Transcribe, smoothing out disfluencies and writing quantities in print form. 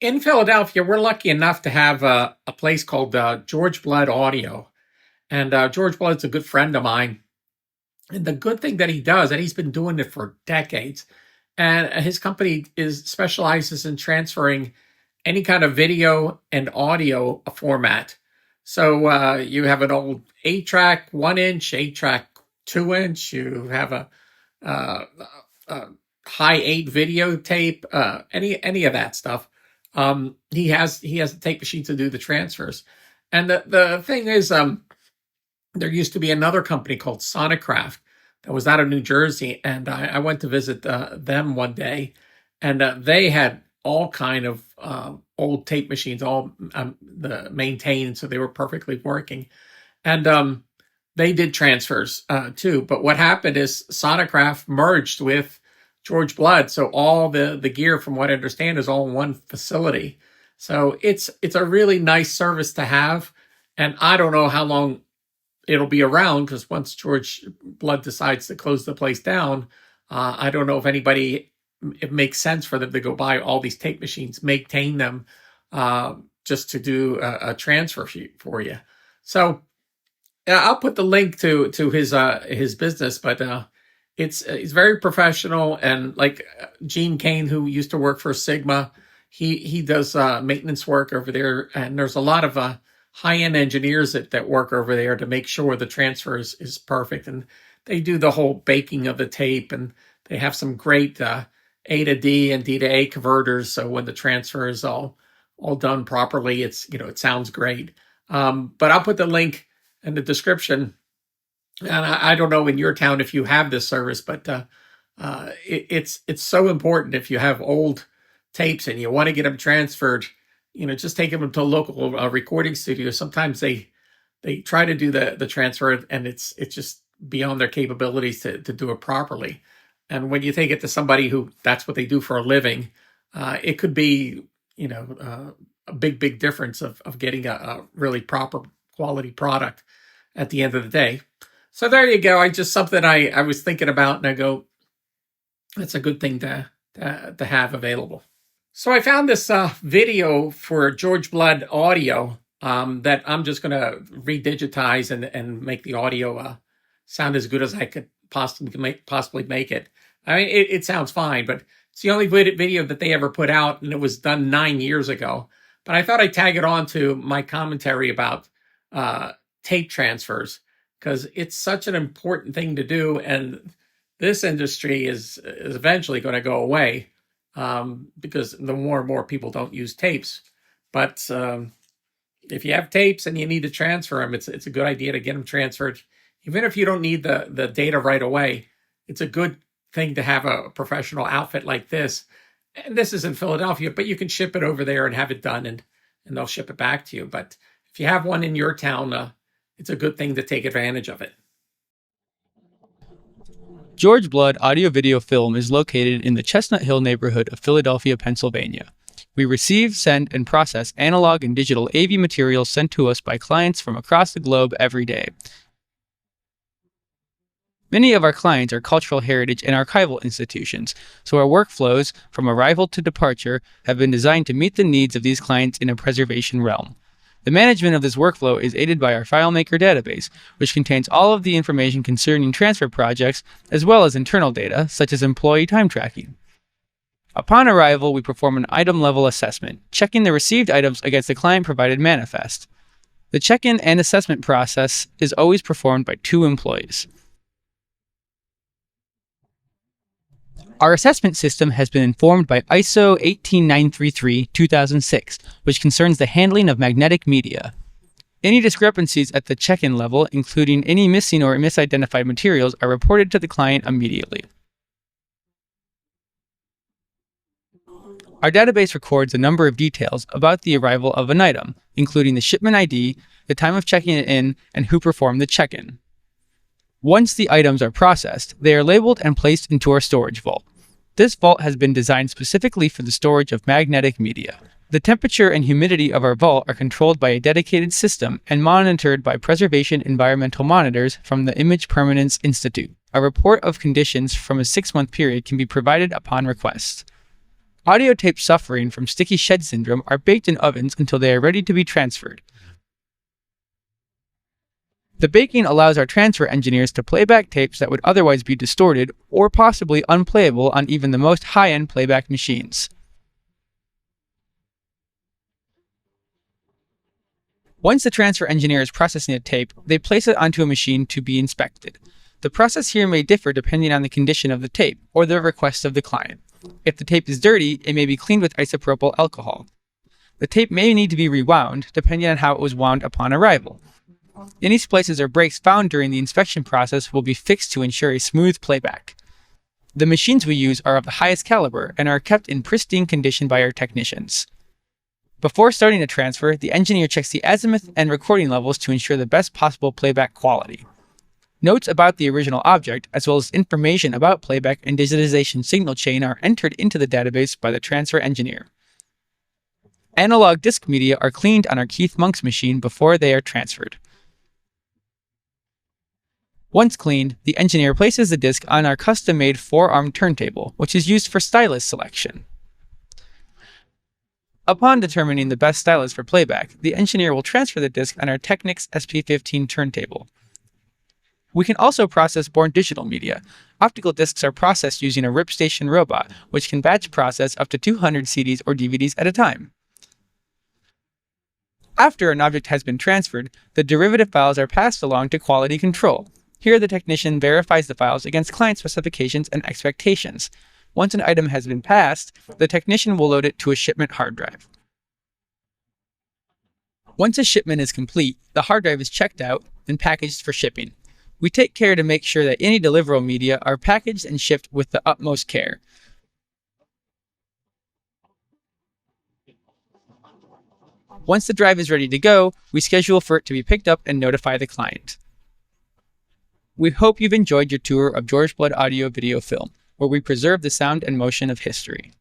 In Philadelphia, we're lucky enough to have a place called George Blood Audio. And George Blood's a good friend of mine. And the good thing that he does, and he's been doing it for decades, and his company is specializes in transferring any kind of video and audio format. So you have an old 8-track 1-inch, 8-track 2-inch. You have uh, a high 8 videotape, any of that stuff. He has a tape machine to do the transfers. And the thing is, there used to be another company called Sonicraft that was out of New Jersey, and I went to visit them one day, and they had all kind of old tape machines, all maintained, so they were perfectly working, and they did transfers too. But what happened is Sonicraft merged with George Blood, so all the gear, from what I understand, is all in one facility. So it's a really nice service to have, and I don't know how long it'll be around, because once George Blood decides to close the place down, I don't know if it makes sense for them to go buy all these tape machines, maintain them, just to do a transfer for you. So I'll put the link to his business, but he's very professional, and like Gene Kane, who used to work for Sigma, he does maintenance work over there, and there's a lot of high-end engineers that work over there to make sure the transfer is perfect. And they do the whole baking of the tape, and they have some great A to D and D to A converters. So when the transfer is all done properly, it sounds great. But I'll put the link in the description. And I don't know in your town if you have this service, but it's so important. If you have old tapes and you want to get them transferred, just take them to a local recording studio. Sometimes they try to do the transfer, and it's just beyond their capabilities to do it properly. And when you take it to somebody who that's what they do for a living, it could be a big difference of getting a really proper quality product at the end of the day. So there you go. Something I was thinking about, and I go, that's a good thing to have available. So I found this video for George Blood Audio that I'm just going to redigitize and make the audio sound as good as I could possibly make it. I mean, it sounds fine, but it's the only video that they ever put out, and it was done 9 years ago. But I thought I'd tag it on to my commentary about tape transfers, because it's such an important thing to do, and this industry is eventually going to go away. Because the more and more people don't use tapes. But if you have tapes and you need to transfer them, it's a good idea to get them transferred. Even if you don't need the data right away, it's a good thing to have a professional outfit like this. And this is in Philadelphia, but you can ship it over there and have it done, and they'll ship it back to you. But if you have one in your town, it's a good thing to take advantage of it. George Blood Audio Video Film is located in the Chestnut Hill neighborhood of Philadelphia, Pennsylvania. We receive, send, and process analog and digital AV materials sent to us by clients from across the globe every day. Many of our clients are cultural heritage and archival institutions, so our workflows, from arrival to departure, have been designed to meet the needs of these clients in a preservation realm. The management of this workflow is aided by our FileMaker database, which contains all of the information concerning transfer projects, as well as internal data, such as employee time tracking. Upon arrival, we perform an item-level assessment, checking the received items against the client-provided manifest. The check-in and assessment process is always performed by 2 employees. Our assessment system has been informed by ISO 18933-2006, which concerns the handling of magnetic media. Any discrepancies at the check-in level, including any missing or misidentified materials, are reported to the client immediately. Our database records a number of details about the arrival of an item, including the shipment ID, the time of checking it in, and who performed the check-in. Once the items are processed, they are labeled and placed into our storage vault. This vault has been designed specifically for the storage of magnetic media. The temperature and humidity of our vault are controlled by a dedicated system and monitored by preservation environmental monitors from the Image Permanence Institute. A report of conditions from a 6-month period can be provided upon request. Audio tapes suffering from sticky shed syndrome are baked in ovens until they are ready to be transferred. The baking allows our transfer engineers to play back tapes that would otherwise be distorted or possibly unplayable on even the most high-end playback machines. Once the transfer engineer is processing a tape, they place it onto a machine to be inspected. The process here may differ depending on the condition of the tape or the request of the client. If the tape is dirty, it may be cleaned with isopropyl alcohol. The tape may need to be rewound depending on how it was wound upon arrival. Any splices or breaks found during the inspection process will be fixed to ensure a smooth playback. The machines we use are of the highest caliber and are kept in pristine condition by our technicians. Before starting a transfer, the engineer checks the azimuth and recording levels to ensure the best possible playback quality. Notes about the original object, as well as information about playback and digitization signal chain, are entered into the database by the transfer engineer. Analog disc media are cleaned on our Keith Monk's machine before they are transferred. Once cleaned, the engineer places the disc on our custom-made 4-arm turntable, which is used for stylus selection. Upon determining the best stylus for playback, the engineer will transfer the disc on our Technics SP15 turntable. We can also process born digital media. Optical discs are processed using a RipStation robot, which can batch process up to 200 CDs or DVDs at a time. After an object has been transferred, the derivative files are passed along to quality control. Here, the technician verifies the files against client specifications and expectations. Once an item has been passed, the technician will load it to a shipment hard drive. Once a shipment is complete, the hard drive is checked out and packaged for shipping. We take care to make sure that any deliverable media are packaged and shipped with the utmost care. Once the drive is ready to go, we schedule for it to be picked up and notify the client. We hope you've enjoyed your tour of George Blood Audio Video Film, where we preserve the sound and motion of history.